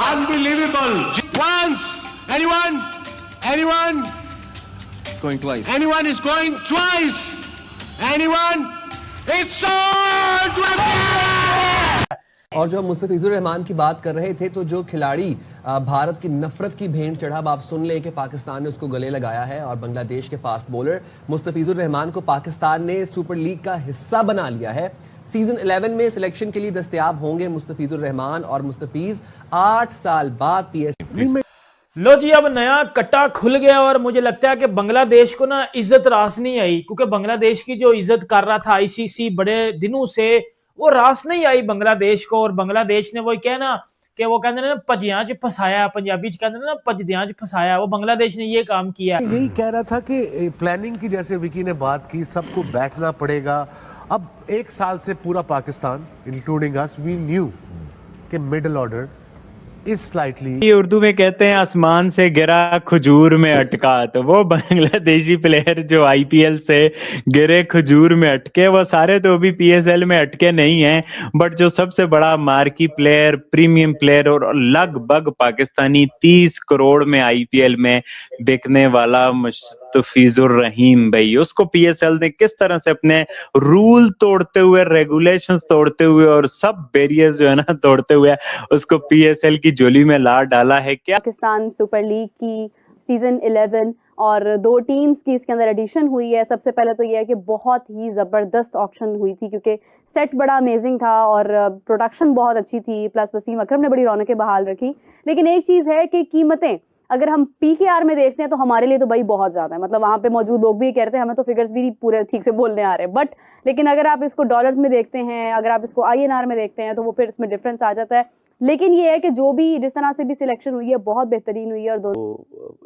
Unbelievable. Once. Anyone? Going twice. Anyone is going twice. Anyone? It's so और जो हम मुस्तफिजुर रहमान की बात कर रहे थे, तो जो खिलाड़ी भारत की नफरत की भेंट चढ़ा, अब आप सुन लें कि पाकिस्तान ने उसको गले लगाया है और बांग्लादेश के फास्ट बॉलर मुस्तफिजुर रहमान को पाकिस्तान ने सुपर लीग का हिस्सा बना लिया है। सीजन 11 में सिलेक्शन के लिए दस्तयाब होंगे मुस्तफिजुर रहमान और मुस्तफिज 8 साल बाद पीएसएल में। लो जी, अब नया कट्टा खुल गया और मुझे लगता है कि बांग्लादेश को ना इज्जत रास नहीं आई, क्योंकि बांग्लादेश की जो इज्जत कर रहा था आईसीसी बड़े दिनों से, वो रास नहीं आई बांग्लादेश को। और बांग्लादेश ने वो कहना कि वो कहते ना भजियां च फसाया, पंजाबी च कहते ना भजदियां च फसाया, वो बांग्लादेश ने ये काम किया। यही कह रहा था कि प्लानिंग की, जैसे विकी ने बात की, सबको बैठना पड़ेगा। अब 1 साल से पूरा Pakistan including us, we knew कि middle order is slightly, Urdu में कहते हैं आसमान से गिरा खजूर में अटका। तो वो बांग्लादेशी प्लेयर जो आईपीएल से गिरे खजूर में अटके, वो सारे तो अभी पीएसएल में अटके नहीं हैं, बट जो सबसे बड़ा मार्की प्लेयर, प्रीमियम प्लेयर और लगभग पाकिस्तानी 30 करोड़ में आईपीएल में बिकने वाला मुस्तफिजुर रहीम भाई, उसको पीएसएल ने किस तरह से अपने रूल तोड़ते हुए, रेगुलेशंस तोड़ते हुए और सब बैरियर्स जो है ना तोड़ते हुए उसको पीएसएल की जोली में ला डाला है। क्या पाकिस्तान सुपर लीग की सीजन 11 और 2 टीम्स की इसके अंदर एडिशन हुई है। सबसे पहले तो यह है कि बहुत ही जबरदस्त ऑक्शन हुई थी, क्योंकि सेट बड़ा अमेजिंग था और प्रोडक्शन बहुत अच्छी थी, प्लस वसीम अकरम ने बड़ी रौनकें बहाल रखी। लेकिन एक चीज है कि कीमतें अगर हम पीकेआर में देखते हैं तो हमारे लिए तो भाई बहुत ज्यादा है, मतलब वहां पे मौजूद लोग भी कहते हैं, हमें तो फिगर्स भी नहीं पूरे ठीक से बोलने आ रहे, बट लेकिन अगर आप इसको डॉलर्स में देखते हैं, अगर आप इसको आईएनआर में देखते हैं, तो वो फिर इसमें डिफरेंस आ जाता है। लेकिन ये है कि जो भी जिस तरह से भी सिलेक्शन हुई है बहुत बेहतरीन हुई है। और तो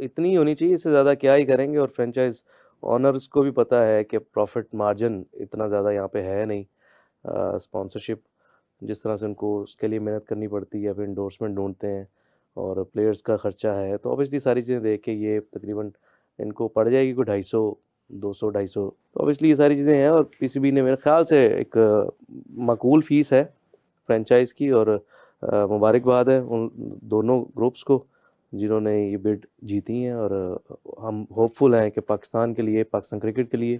इतनी होनी चाहिए, इससे ज़्यादा क्या ही करेंगे। और फ्रेंचाइज ऑनर्स को भी पता है कि प्रॉफिट मार्जिन इतना ज़्यादा यहाँ पे है नहीं। स्पॉन्सरशिप जिस तरह से उनको उसके लिए मेहनत करनी पड़ती है, फिर इंडोर्समेंट ढूंढते हैं और प्लेयर्स का ख़र्चा है, तो ऑब्वियसली सारी चीज़ें देख के ये तकरीबन इनको पड़ जाएगी कोई 250, 200, 250। तो ऑब्वियसली ये सारी चीज़ें हैं और पीसीबी ने मेरे ख्याल से एक माकूल फ़ीस है फ्रेंचाइज की, और मुबारकबाद है उन दोनों ग्रुप्स को जिन्होंने ये बिड जीती हैं। और हम होपफुल हैं कि पाकिस्तान के लिए, पाकिस्तान क्रिकेट के लिए,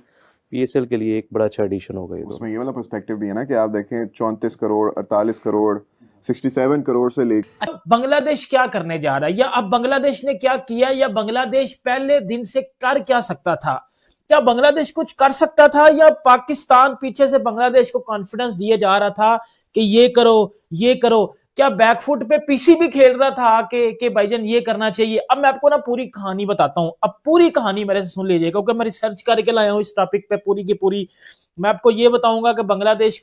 पीएसएल के लिए एक बड़ा अच्छा एडिशन होगा। उसमें ये वाला पर्सपेक्टिव भी है ना कि आप देखें 34 करोड़, 48 करोड़, 67 करोड़ से ले। बांग्लादेश क्या करने जा रहा है, या अब बांग्लादेश ने क्या किया, या बांग्लादेश पहले दिन से कर क्या सकता था? क्या बांग्लादेश कुछ कर सकता था, या पाकिस्तान पीछे से बांग्लादेश को कॉन्फिडेंस दिए जा रहा था कि ये करो ये करो? क्या बैकफुट पे पीसीबी खेल रहा था कि भाईजान ये करना चाहिए? अब मैं आपको ना पूरी कहानी बताता हूं, अब पूरी कहानी मेरे से सुन लीजिए, क्योंकि मैं रिसर्च करके लाया हूं इस टॉपिक पे पूरी की पूरी। मैं आपको ये बताऊंगा कि बांग्लादेश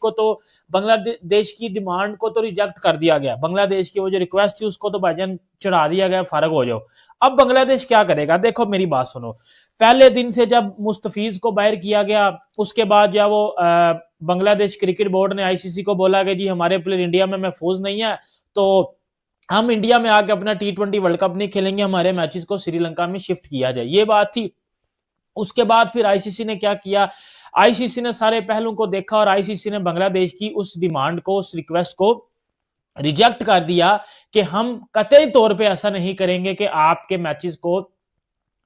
की डिमांड को तो रिजेक्ट कर दिया गया, बांग्लादेश की वो जो रिक्वेस्ट थी उसको तो भाईजान चढ़ा दिया गया, फारग हो जाओ। अब बांग्लादेश क्या करेगा? देखो मेरी बात सुनो, पहले दिन से जब मुस्तफिज को बाहर किया गया, उसके बाद जब वो बांग्लादेश क्रिकेट बोर्ड ने आईसीसी को बोला कि जी हमारे प्लेयर इंडिया में महफूज नहीं है, तो हम इंडिया में आके अपना T20 वर्ल्ड कप नहीं खेलेंगे, हमारे मैचेस को श्रीलंका में शिफ्ट किया जाए, ये बात थी। उसके बाद फिर आईसीसी ने क्या किया, आईसीसी ने सारे पहलुओं को देखा और आईसीसी ने बांग्लादेश की उस डिमांड को, उस रिक्वेस्ट को रिजेक्ट कर दिया कि हम कतई तौर पे ऐसा नहीं करेंगे कि आपके मैचेस को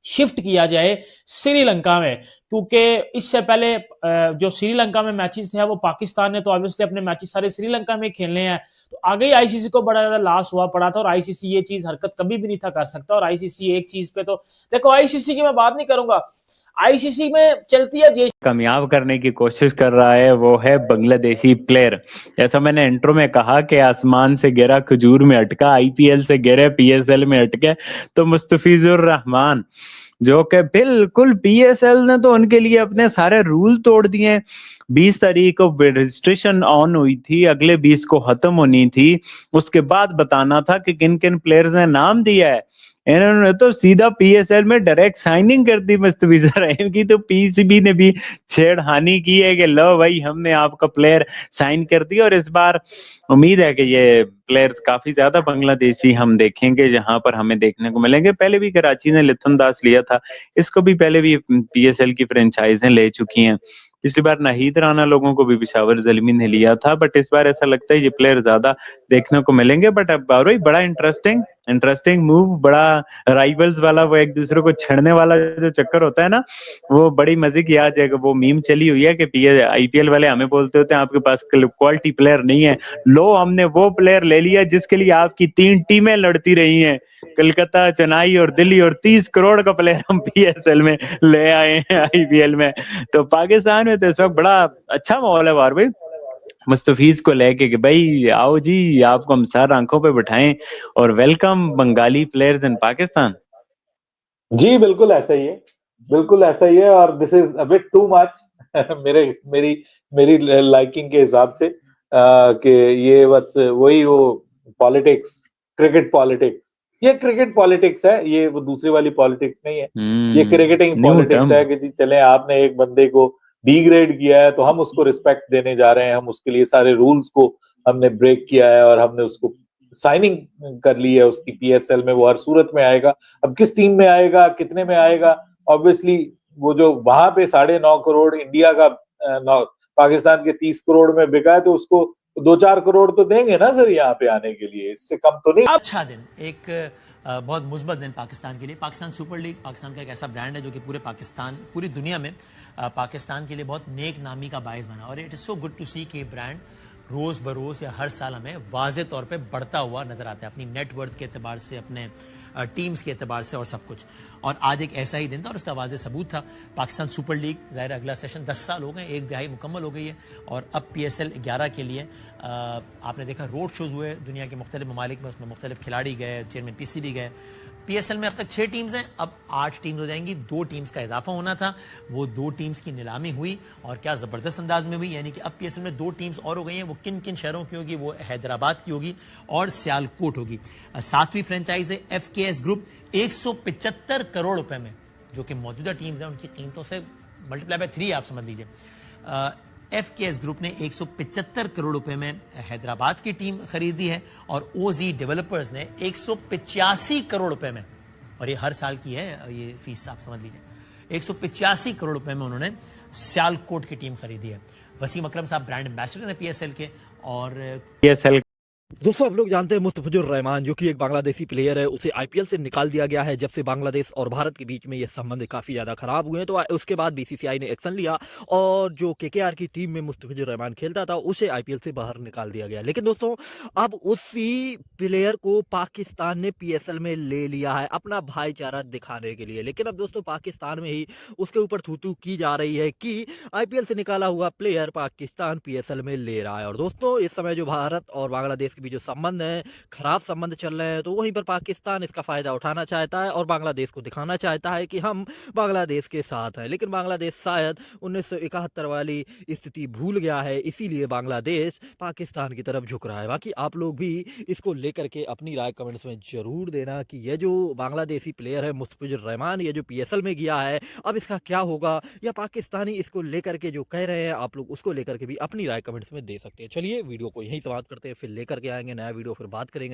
शिफ्ट किया जाए श्रीलंका में, क्योंकि इससे पहले जो श्रीलंका में मैचेस थे वो पाकिस्तान ने तो ऑब्वियसली अपने मैचेस सारे श्रीलंका में खेलने हैं, तो आगे आईसीसी को बड़ा ज्यादा लॉस हुआ पड़ा था। और आईसीसी ये चीज हरकत कभी भी नहीं था कर सकता। और आईसीसी एक चीज पे तो देखो, आईसीसी की मैं बात नहीं करूंगा, आईसीसी में चलती है कामयाब करने की कोशिश कर रहा है, वो है बांग्लादेशी प्लेयर। जैसा मैंने इंट्रो में कहा कि आसमान से गिरा खजूर में अटका, आईपीएल से गिरे पीएसएल में अटके, तो मुस्तफिजुर रहमान जो कि बिल्कुल पीएसएल ने तो उनके लिए अपने सारे रूल तोड़ दिए। 20 तारीख को रजिस्ट्रेशन ऑन हुई थी, अगले 20 को खत्म होनी थी, उसके बाद बताना था कि किन किन प्लेयर्स ने नाम दिया है। इन्होंने तो सीधा पीएसएल में डायरेक्ट साइनिंग कर दी मुस्तफिजुर रहीम की, तो पीसीबी ने भी छेड़खानी की है कि लो भाई हमने आपका प्लेयर साइन कर दिया। और इस बार उम्मीद है कि ये प्लेयर्स काफी ज्यादा बांग्लादेशी हम देखेंगे जहां पर हमें देखने को मिलेंगे। पहले भी कराची ने लिथन दास लिया था, इसको भी पहले भी पीएसएल की फ्रेंचाइजें ले चुकी हैं। पिछली बार नाहिद राणा लोगों को भी पेशावर ज़ल्मी ने लिया था, बट इस बार ऐसा लगता है ये प्लेयर ज्यादा देखने को मिलेंगे। बट अब भाई बड़ा इंटरेस्टिंग मूव, बड़ा राइवल्स वाला, वो एक दूसरे को छेड़ने वाला जो चक्कर होता है ना, वो बड़ी मजे की आज है। वो मीम चली हुई है कि आईपीएल वाले हमें बोलते होते हैं आपके पास क्वालिटी प्लेयर नहीं है, लो हमने वो प्लेयर ले लिया जिसके लिए आपकी 3 टीमें लड़ती रही हैं, कलकत्ता, चेन्नई और दिल्ली, और 30 करोड़ का प्लेयर हम पीएसएल में ले आए हैं आईपीएल में। तो पाकिस्तान में तो इस वक्त बड़ा अच्छा माहौल है वार भाई, मुस्तफीज को लेके कि भाई आओ जी, आपको हम सर आंखों पे बिठाएं और welcome Bengali players in Pakistan. जी बिल्कुल ऐसा ही है, बिल्कुल ऐसा ही है। और this is a bit too much मेरी लाइकिंग के हिसाब से, कि ये बस वही वो पॉलिटिक्स, क्रिकेट पॉलिटिक्स, ये क्रिकेट पॉलिटिक्स है, ये वो दूसरी वाली पॉलिटिक्स नहीं है। ये क्रिकेटिंग पॉलिटिक्स है कि जी चले आपने एक बंदे को डिग्रेड किया है तो हम उसको रिस्पेक्ट देने जा रहे हैं, हम उसके लिए सारे रूल्स को हमने ब्रेक किया है और हमने उसको साइनिंग कर ली है उसकी पीएसएल में, वो हर सूरत में आएगा। अब किस टीम में आएगा, कितने में आएगा, ऑब्वियसली वो जो वहां पे 9.5 करोड़ इंडिया का पाकिस्तान के 30 करोड़ में बिका है, तो उसको 2-4 करोड़ तो देंगे ना सर यहाँ पे आने के लिए, इससे कम तो नहीं। अच्छा दिन, एक बहुत मुस्बत दिन पाकिस्तान के लिए। पाकिस्तान सुपर लीग पाकिस्तान का एक ऐसा ब्रांड है जो कि पूरी दुनिया में पाकिस्तान के लिए बहुत नेक नामी का बायस बना, और it is so good to see कि ब्रांड रोज बरोज या हर साल हमें वाज़े तौर पे बढ़ता हुआ नजर आता है, अपनी नेटवर्थ के एतबार से, अपने टीम्स के एतबार से और सब कुछ। और आज एक ऐसा ही दिन था और इसका वाज़े सबूत था। पाकिस्तान सुपर लीग ज़ाहिर अगला सेशन 10 साल हो गए, 1 दिहाई मुकम्मल हो गई है, और अब PSL 11 के लिए आपने देखा रोड शोज हुए दुनिया के मुख्तलिफ ममालिक में, उसमें मुख्तलिफ खिलाड़ी गए, चेयरमैन PCB गए। PSL में अब तक 6 टीम्स हैं, अब 8 टीम्स हो जाएंगी, 2 टीम्स का इजाफा होना था, वो 2 टीम्स की नीलामी हुई और क्या ज़बरदस्त अंदाज में हुई। यानी कि अब PSL में 2 टीम्स और हो गई हैं। वो किन किन शहरों की होगी? वो हैदराबाद की होगी और सियालकोट होगी। 7वीं फ्रेंचाइज है FKS ग्रुप, 175 करोड़ रुपए में, जो कि मौजूदा टीम्स हैं उनकी कीमतों से मल्टीप्लाई बाय 3 आप समझ लीजिए। FKS ग्रुप ने 175 करोड़ रुपए में हैदराबाद की टीम खरीदी है, और OZ डेवलपर्स ने 185 करोड़ रुपए में, और ये हर साल की है ये फीस आप समझ लीजिए, 185 करोड़ रुपए में उन्होंने सियालकोट की टीम खरीदी है। वसीम अकरम साहब ब्रांड एम्बेसडर हैं PSL के। और PSL दोस्तों आप लोग जानते हैं मुस्तफिजुर रहमान जो कि एक बांग्लादेशी प्लेयर है, उसे आईपीएल से निकाल दिया गया है जब से बांग्लादेश और भारत के बीच में ये संबंध काफ़ी ज़्यादा खराब हुए हैं। तो उसके बाद बीसीसीआई ने एक्शन लिया और जो केकेआर की टीम में मुस्तफिजुर रहमान खेलता था उसे आईपीएल से बाहर निकाल दिया गया। लेकिन दोस्तों अब उसी प्लेयर को पाकिस्तान ने PSL में ले लिया है अपना भाईचारा दिखाने के लिए। लेकिन अब दोस्तों पाकिस्तान में ही उसके ऊपर थू की जा रही है कि आईपीएल से निकाला हुआ प्लेयर पाकिस्तान PSL में ले रहा है। और दोस्तों इस समय जो भारत और बांग्लादेश के बीच जो संबंध है, खराब संबंध चल रहे हैं, तो वहीं पर पाकिस्तान इसका फायदा उठाना चाहता है और बांग्लादेश को दिखाना चाहता है कि हम बांग्लादेश के साथ हैं। लेकिन बांग्लादेश शायद 1971 वाली स्थिति भूल गया है, इसीलिए बांग्लादेश पाकिस्तान की तरफ झुक रहा है। बाकी आप लोग भी इसको लेकर के अपनी राय कमेंट्स में जरूर देना कि यह जो बांग्लादेशी प्लेयर है मुस्तफिजुर रहमान, ये जो PSL में गया है, अब इसका क्या होगा, या पाकिस्तानी इसको लेकर के जो कह रहे हैं आप लोग उसको लेकर के भी अपनी राय कमेंट्स में दे सकते हैं। चलिए वीडियो को यहीं समाप्त करते हैं, फिर लेकर के आएंगे नया वीडियो, फिर बात करेंगे।